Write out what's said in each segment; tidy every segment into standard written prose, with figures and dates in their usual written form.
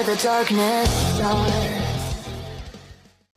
where the darkness starts.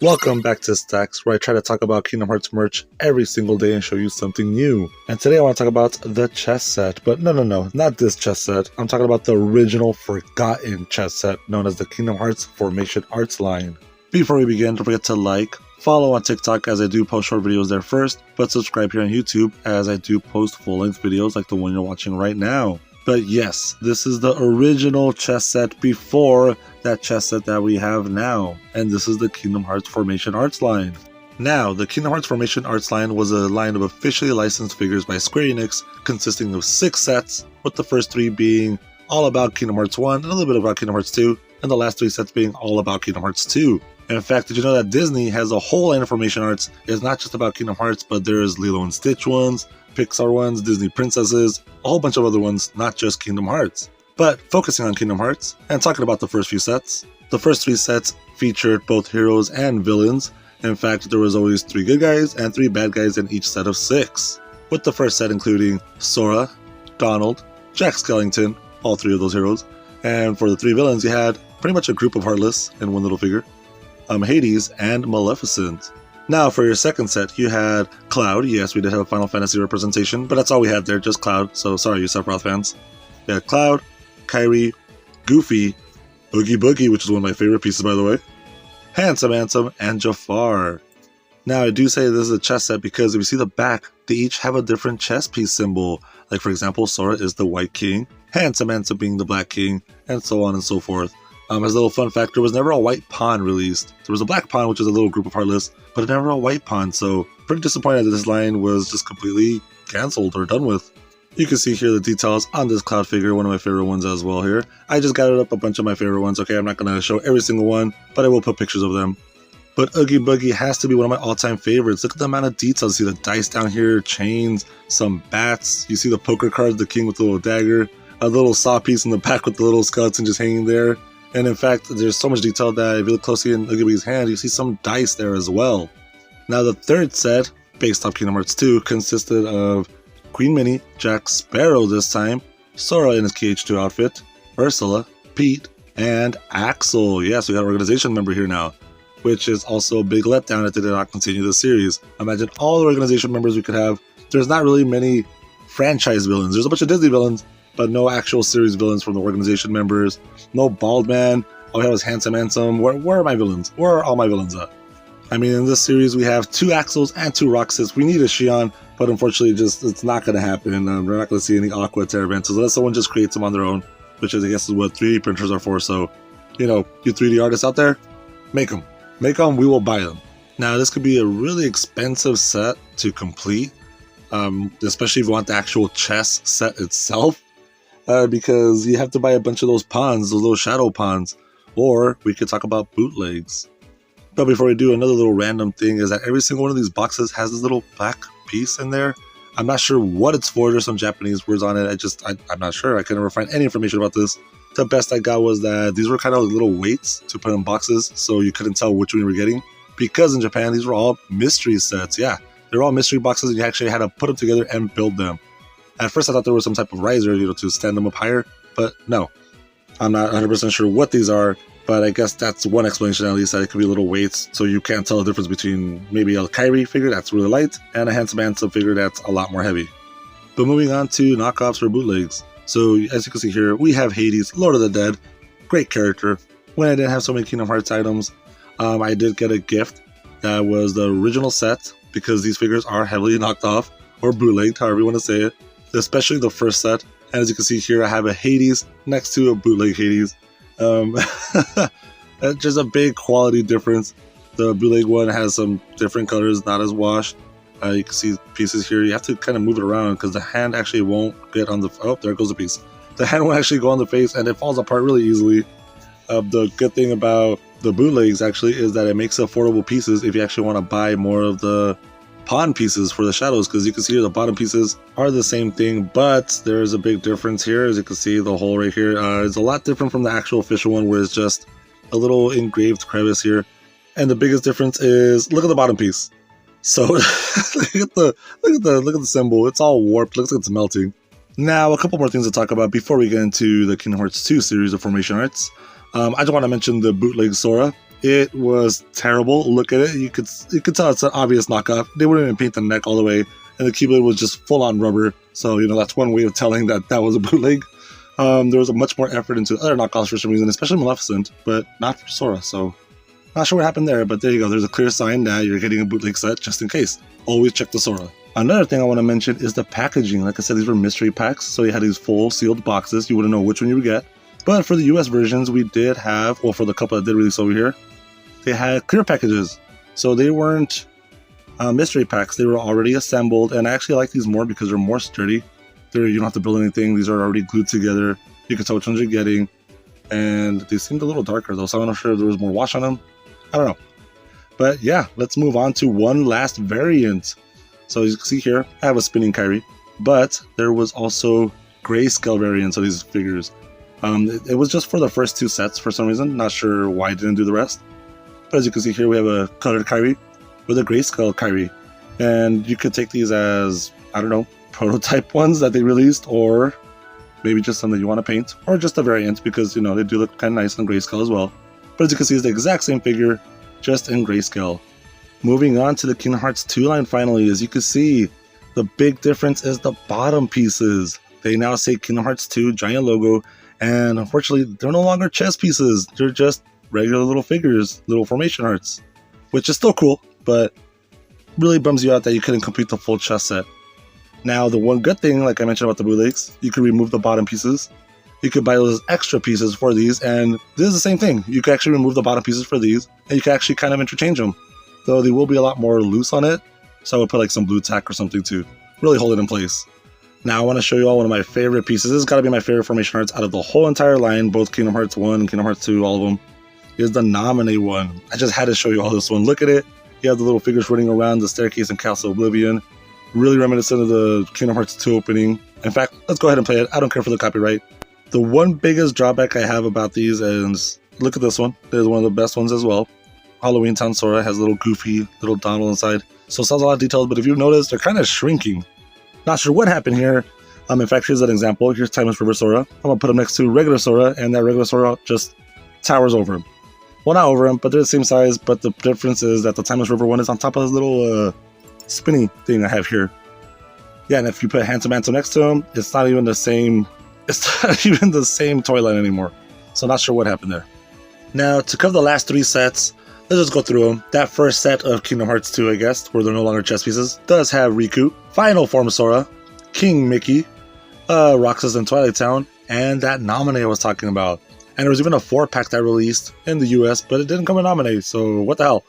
Welcome back to Stacks, where I try to talk about Kingdom Hearts merch every single day and show you something new. And today I want to talk about the chess set, but no, not this chess set. I'm talking about the original forgotten chess set known as the Kingdom Hearts Formation Arts line. Before we begin, don't forget to like, follow on TikTok as I do post short videos there first, but subscribe here on YouTube as I do post full-length videos like the one you're watching right now. But yes, this is the original chess set before that chess set that we have now, and this is the Kingdom Hearts Formation Arts line. Now, the Kingdom Hearts Formation Arts line was a line of officially licensed figures by Square Enix, consisting of 6 sets, with the first 3 being all about Kingdom Hearts 1, and a little bit about Kingdom Hearts 2, and the last 3 sets being all about Kingdom Hearts 2. And in fact, did you know that Disney has a whole line of Formation Arts? It's not just about Kingdom Hearts, but there's Lilo and Stitch ones, Pixar ones, Disney Princesses, a whole bunch of other ones, not just Kingdom Hearts. But focusing on Kingdom Hearts, and talking about the first few sets, the first 3 sets featured both heroes and villains. In fact, there was always 3 good guys and 3 bad guys in each set of 6. With the first set including Sora, Donald, Jack Skellington, all 3 of those heroes. And for the 3 villains, you had pretty much a group of Heartless in one little figure, Hades, and Maleficent. Now for your second set, you had Cloud. Yes, we did have a Final Fantasy representation, but that's all we had there, just Cloud, so sorry you Sephiroth fans. You had Cloud, Kairi, Goofy, Oogie Boogie, which is one of my favorite pieces by the way, Handsome Ansem, and Jafar. Now I do say this is a chess set because if you see the back, they each have a different chess piece symbol. Like for example, Sora is the White King, Handsome Ansem being the Black King, and so on and so forth. As a little fun fact, there was never a white pawn released. There was a black pawn, which is a little group of Heartless, but never a white pawn, so pretty disappointed that this line was just completely cancelled or done with. You can see here the details on this Cloud figure, one of my favorite ones as well here. I just gathered up a bunch of my favorite ones, okay? I'm not going to show every single one, but I will put pictures of them. But Oogie Boogie has to be one of my all-time favorites. Look at the amount of details. You see the dice down here, chains, some bats. You see the poker cards, the king with the little dagger, a little saw piece in the back with the little skeleton just hanging there. And in fact, there's so much detail that if you look closely in Oogie Boogie's hand, you see some dice there as well. Now the third set, based off Kingdom Hearts 2, consisted of Queen Minnie, Jack Sparrow this time, Sora in his KH2 outfit, Ursula, Pete, and Axel. Yes, we got an organization member here now, which is also a big letdown if they did not continue the series. Imagine all the organization members we could have. There's not really many franchise villains. There's a bunch of Disney villains, but no actual series villains from the organization members. No Bald Man. All we have is Handsome Ansem. Where are my villains? Where are all my villains at? I mean, in this series, we have 2 Axels and 2 Roxas. We need a Xion, but unfortunately, it's not going to happen. We're not going to see any Aqua Terravancers unless someone just creates them on their own, which is, I guess, is what 3D printers are for. So, you know, you 3D artists out there, make them. Make them, we will buy them. Now, this could be a really expensive set to complete, especially if you want the actual chess set itself. Because you have to buy a bunch of those pawns, those little shadow pawns, or we could talk about bootlegs. But before we do, another little random thing is that every single one of these boxes has this little black piece in there. I'm not sure what it's for. There's some Japanese words on it. I'm not sure. I could never find any information about this. The best I got was that these were kind of like little weights to put in boxes, so you couldn't tell which one you were getting. Because in Japan, these were all mystery sets. Yeah, they're all mystery boxes, and you actually had to put them together and build them. At first, I thought there was some type of riser, to stand them up higher, but no. I'm not 100% sure what these are, but I guess that's one explanation at least, that it could be little weights, so you can't tell the difference between maybe a Kairi figure that's really light and a Handsome Ansem figure that's a lot more heavy. But moving on to knockoffs or bootlegs. So as you can see here, we have Hades, Lord of the Dead, great character. When I didn't have so many Kingdom Hearts items, I did get a gift that was the original set, because these figures are heavily knocked off, or bootlegged, however you want to say it. Especially the first set, and as you can see here, I have a Hades next to a bootleg Hades. Just a big quality difference. The bootleg one has some different colors, not as washed. You can see pieces here. You have to kind of move it around because the hand actually won't get on the... Oh, there goes a piece. The hand won't actually go on the face, and it falls apart really easily. The good thing about the bootlegs actually is that it makes affordable pieces if you actually want to buy more of the pawn pieces for the shadows, because you can see here the bottom pieces are the same thing, but there's a big difference here. As you can see, the hole right here is a lot different from the actual official one, where it's just a little engraved crevice here. And the biggest difference is, look at the bottom piece. So look at the symbol. It's all warped. Looks like it's melting. Now, a couple more things to talk about before we get into the Kingdom Hearts 2 series of formation arts. I just want to mention the bootleg Sora. It was terrible. Look at it. You could tell it's an obvious knockoff. They wouldn't even paint the neck all the way, and the Keyblade was just full-on rubber. So, that's one way of telling that was a bootleg. There was a much more effort into other knockoffs for some reason, especially Maleficent, but not for Sora. So, not sure what happened there, but there you go. There's a clear sign that you're getting a bootleg set just in case. Always check the Sora. Another thing I want to mention is the packaging. Like I said, these were mystery packs, so you had these full sealed boxes. You wouldn't know which one you would get. But for the US versions, we did have, well, for the couple that did release over here, they had clear packages. So they weren't mystery packs. They were already assembled, and I actually like these more because they're more sturdy. You don't have to build anything. These are already glued together. You can tell which ones you're getting. And they seemed a little darker, though, so I'm not sure if there was more wash on them. I don't know. But yeah, let's move on to one last variant. So as you can see here, I have a spinning Kairi, but there was also grayscale variants of these figures. It was just for the first two sets for some reason. Not sure why I didn't do the rest. But as you can see here, we have a colored Kairi with a grayscale Kairi. And you could take these as, I don't know, prototype ones that they released, or maybe just something you want to paint, or just a variant because, they do look kind of nice in grayscale as well. But as you can see, it's the exact same figure, just in grayscale. Moving on to the Kingdom Hearts 2 line finally, as you can see, the big difference is the bottom pieces. They now say Kingdom Hearts 2 giant logo, and unfortunately, they're no longer chess pieces. They're just regular little figures, little formation arts, which is still cool, but really bums you out that you couldn't complete the full chess set. Now, the one good thing, like I mentioned about the bootlegs, you could remove the bottom pieces. You could buy those extra pieces for these, and this is the same thing. You can actually remove the bottom pieces for these, and you can actually kind of interchange them. Though they will be a lot more loose on it, so I would put like some blue tack or something to really hold it in place. Now I want to show you all one of my favorite pieces. This has got to be my favorite formation arts out of the whole entire line, both Kingdom Hearts 1 and Kingdom Hearts 2, all of them, is the Naminé one. I just had to show you all this one. Look at it. You have the little figures running around the staircase in Castle Oblivion. Really reminiscent of the Kingdom Hearts 2 opening. In fact, let's go ahead and play it. I don't care for the copyright. The one biggest drawback I have about these is, look at this one. There's one of the best ones as well. Halloween Town Sora has a little goofy little Donald inside. So it sounds a lot of details, but if you notice, they're kind of shrinking. Not sure what happened here. In fact, here's an example. Here's Timeless River Sora. I'm going to put him next to regular Sora, and that regular Sora just towers over him. Well, not over him, but they're the same size, but the difference is that the Timeless River one is on top of this little spinny thing I have here. Yeah, and if you put Handsome Handsome next to him, it's not even the same toy line anymore. So not sure what happened there. Now, to cover the last three sets, let's just go through them. That first set of Kingdom Hearts 2, I guess, where they're no longer chess pieces, does have Riku, Final Form Sora, King Mickey, Roxas in Twilight Town, and that Naminé I was talking about. And there was even a 4-pack that released in the US, but it didn't come in Naminé, so what the hell.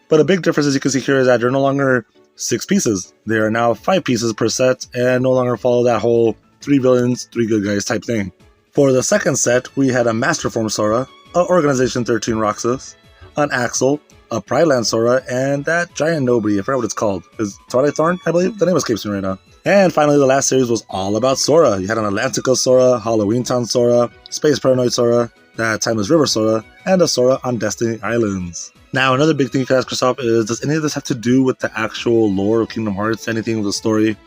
But a big difference, as you can see here, is that they're no longer 6 pieces. They are now 5 pieces per set, and no longer follow that whole 3 villains, 3 good guys type thing. For the second set, we had a Master Form Sora, a Organization 13 Roxas, an Axel, a Pride Land Sora, and that giant nobody, I forgot what it's called. Is Twilight Thorn, I believe? The name escapes me right now. And finally, the last series was all about Sora. You had an Atlantica Sora, Halloween Town Sora, Space Paranoid Sora, that Timeless River Sora, and a Sora on Destiny Islands. Now, another big thing you can ask yourself is, does any of this have to do with the actual lore of Kingdom Hearts, anything with the story?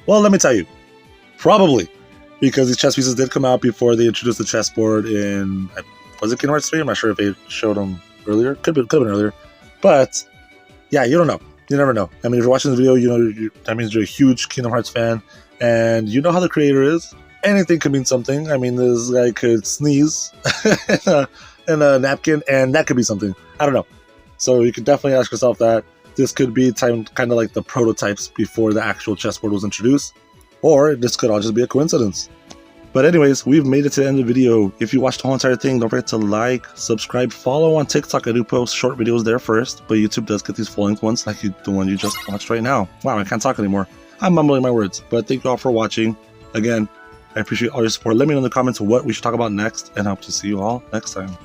Well, let me tell you. Probably. Because these chess pieces did come out before they introduced the chessboard in, was it Kingdom Hearts 3? I'm not sure if they showed them earlier. Could have been earlier. But, yeah, you don't know. You never know. I mean, if you're watching this video, that means you're a huge Kingdom Hearts fan, and you know how the creator is. Anything could mean something. I mean, this guy could sneeze in a napkin, and that could be something. I don't know. So you could definitely ask yourself that. This could be kind of like the prototypes before the actual chessboard was introduced. Or this could all just be a coincidence. But anyways, we've made it to the end of the video. If you watched the whole entire thing, don't forget to like, subscribe, follow on TikTok. I do post short videos there first, but YouTube does get these full-length ones like the one you just watched right now. Wow, I can't talk anymore. I'm mumbling my words, but thank you all for watching. Again, I appreciate all your support. Let me know in the comments what we should talk about next, and I hope to see you all next time.